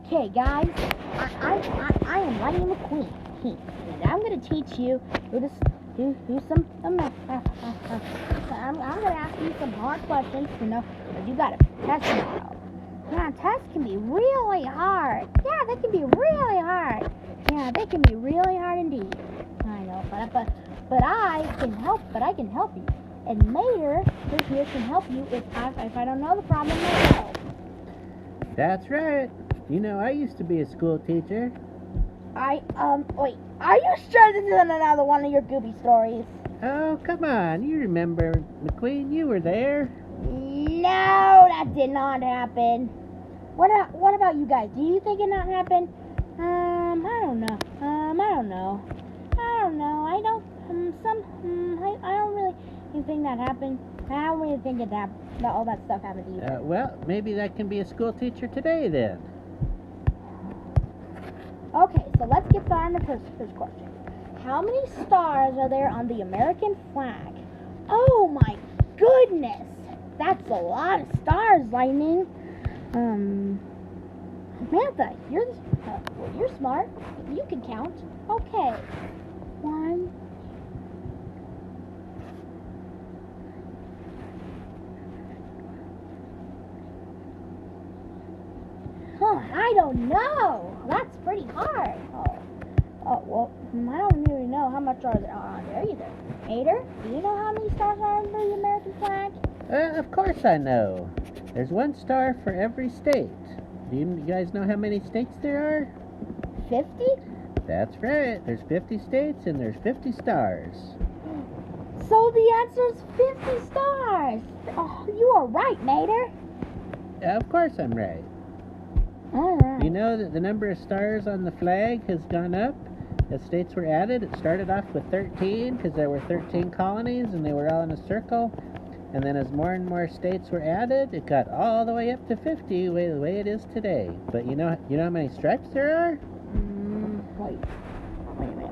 Okay, guys, I am Lightning McQueen, and I'm gonna teach you do some math. I'm gonna ask you some hard questions, but you got a test tomorrow. Yeah, tests can be really hard. Yeah, they can be really hard. Yeah, they can be really hard indeed. I know, but I can help. But I can help you. And Mater here can help you if I don't know the problem myself. That's right. You know, I used to be a school teacher. Wait, are you sure this isn't another one of your goofy stories? Oh, come on. You remember, McQueen, you were there. No, that did not happen. What about you guys? Do you think it not happened? I don't know. I don't know. I don't, I don't really think that happened. I don't really think that all that stuff happened to you. Well, maybe that can be a school teacher today then. Okay, so let's get started on the first question. How many stars are there on the American flag? Oh my goodness! That's a lot of stars, Lightning. Samantha, you're smart. You can count. Okay. 1. I don't know. That's pretty hard. Well, I don't really know how much are there on there either. Mater, do you know how many stars are on the American flag? Of course I know. There's 1 star for every state. Do you guys know how many states there are? 50? That's right. There's 50 states and there's 50 stars. So the answer is 50 stars. Oh, you are right, Mater. Of course I'm right. All right. You know that the number of stars on the flag has gone up as states were added. It started off with 13 because there were 13 colonies and they were all in a circle. And then as more and more states were added, it got all the way up to 50, the way it is today. But you know how many stripes there are? Wait a minute.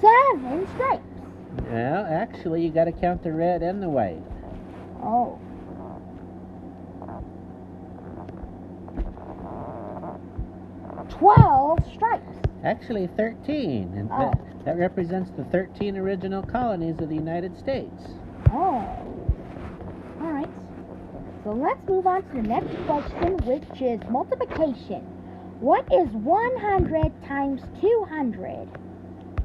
7 stripes. Well, actually, you got to count the red and the white. Oh. 12 stripes. Actually, 13. And that represents the 13 original colonies of the United States. Oh. All right. So let's move on to the next question, which is multiplication. What is 100 times 200?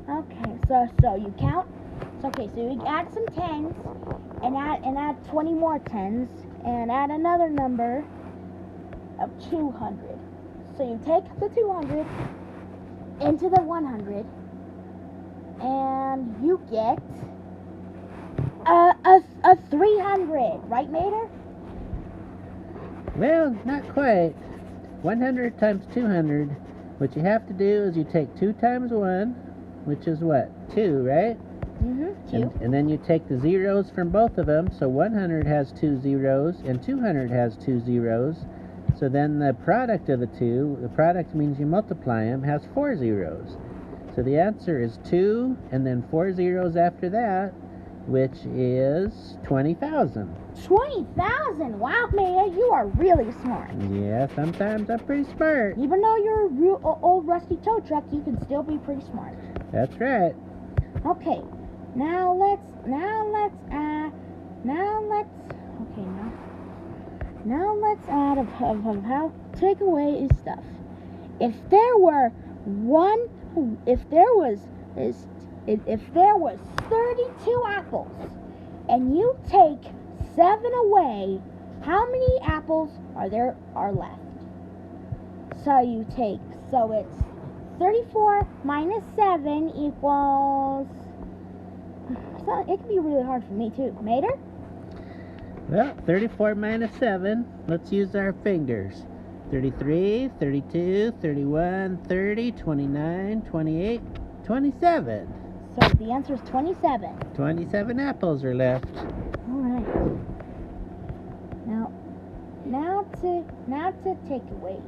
Okay, so you count. So you add some 10s and add 20 more 10s and add another number of 200. So you take the 200 into the 100 and you get a 300, right, Mater? Well, not quite. 100 times 200, what you have to do is you take 2 times 1, which is what? 2, right? 2. And then you take the zeros from both of them, so 100 has 2 zeros and 200 has 2 zeros. So then the product of the two, the product means you multiply them, has 4 zeros. So the answer is 2 and then 4 zeros after that, which is 20,000. 20,000! Wow, Mater, you are really smart. Yeah, sometimes I'm pretty smart. Even though you're a real old rusty tow truck, you can still be pretty smart. That's right. Okay, now let's add of how take away is stuff. If there was 32 apples and you take 7 away, how many apples are left? So it's 34 minus 7 equals. So it can be really hard for me too. Mater? Well, 34 minus 7, let's use our fingers. 33, 32, 31, 30, 29, 28, 27. So the answer is 27. 27 apples are left. All right. Now to takeaways.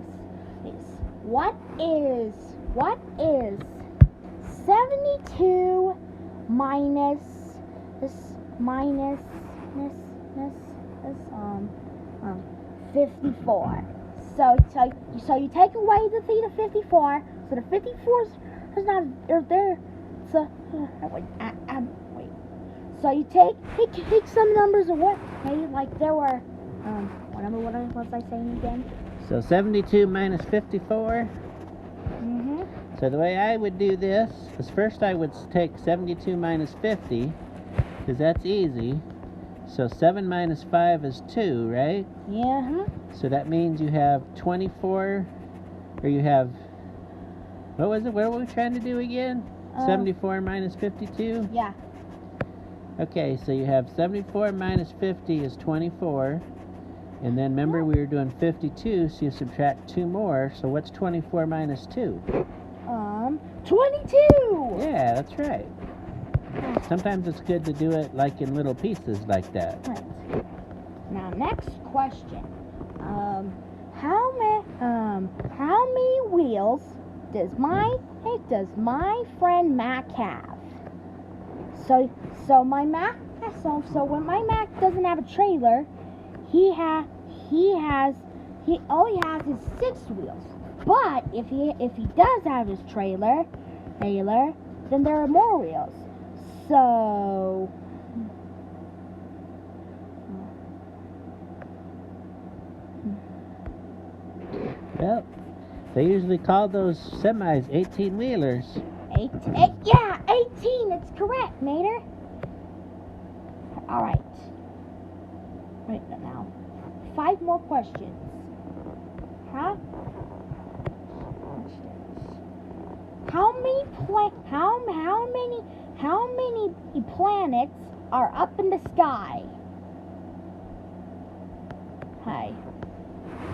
What is 72 minus 50? 54. So you take away the feet of 54. So the 54 is not there. So wait. Wait. So you take some numbers away. Maybe like there were what was I saying again? So 72 minus 54. Mhm. So the way I would do this is first I would take 72 minus 50, because that's easy. So 7 minus 5 is 2, right? Yeah. So that means you have 24, or you have, what was it? What were we trying to do again? 74 minus 52? Yeah. Okay, so you have 74 minus 50 is 24. And then remember we were doing 52, so you subtract 2 more. So what's 24 minus 2? 22! Yeah, that's right. Sometimes it's good to do it like in little pieces like that. Right. Now, next question. How many wheels does my friend Mac have? So when my Mac doesn't have a trailer, he only has his 6 wheels. But if he does have his trailer, then there are more wheels. So Well, they usually call those semis 18-wheelers. 18. It's correct, Mater. All right. Right now, 5 more questions. How many planets are up in the sky? Hi.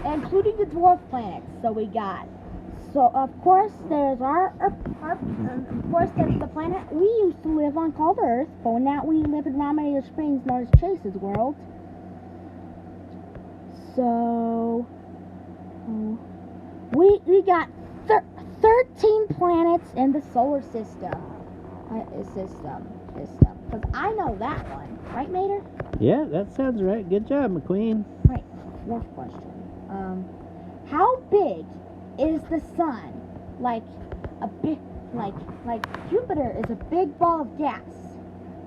Including the dwarf planets. So of course there's of course there's the planet we used to live on called Earth, but now we live in Rominator Springs, known as Chase's world. So we got 13 planets in the solar system. Because I know that one, right, Mater? Yeah, that sounds right. Good job, McQueen. Right. 4th question. How big is the sun? Like Jupiter is a big ball of gas,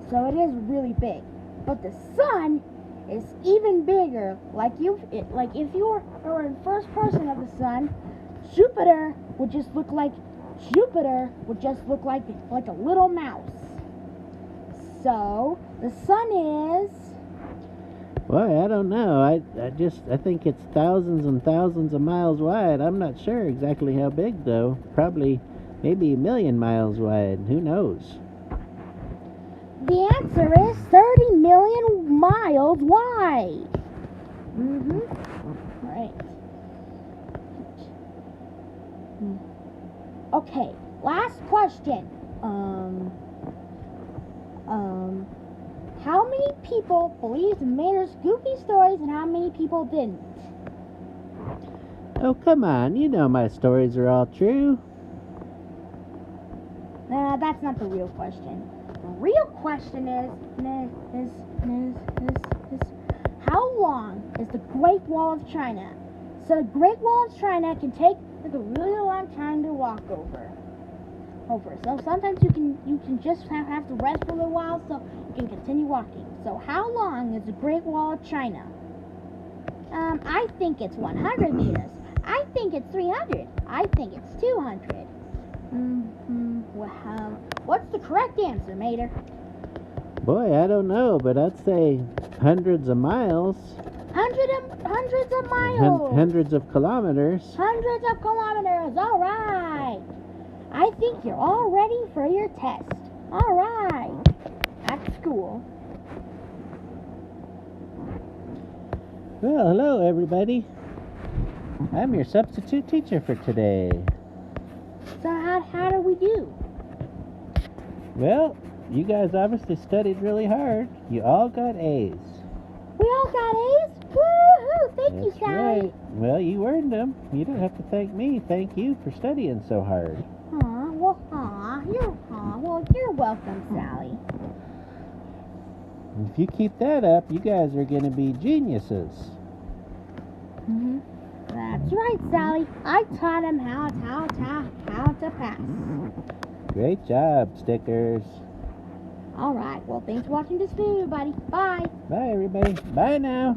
so it is really big. But the sun is even bigger. Like if you were in first person of the sun, Jupiter would just look like a little mouse. So the sun is. Boy, I don't know. I think it's thousands and thousands of miles wide. I'm not sure exactly how big though. Probably maybe a million miles wide. Who knows? The answer is 30 million miles wide. Right. Okay, last question. How many people believed in Mater's goofy stories and how many people didn't? Oh, come on. You know my stories are all true. That's not the real question. The real question is how long is the Great Wall of China? So the Great Wall of China can take a really long time to walk over. So sometimes you can just have to rest for a little while so you can continue walking. So how long is the Great Wall of China? I think it's 100 meters. I think it's 300. I think it's 200. Well, what's the correct answer, Mater? Boy, I don't know, but I'd say hundreds of miles. Hundreds of miles. Hundreds of kilometers. Hundreds of kilometers. All right. I think you're all ready for your test. All right. At school. Well, hello, everybody. I'm your substitute teacher for today. So how do we do? Well, you guys obviously studied really hard. You all got A's. We all got A's? Woohoo! Thank you, Sally. Right. Well, you earned them. You don't have to thank me. Thank you for studying so hard. You're welcome, Sally. If you keep that up, you guys are going to be geniuses. Mm-hmm. That's right, Sally. I taught him how to pass. Great job, Stickers. All right. Well, thanks for watching this video, everybody. Bye. Bye, everybody. Bye now.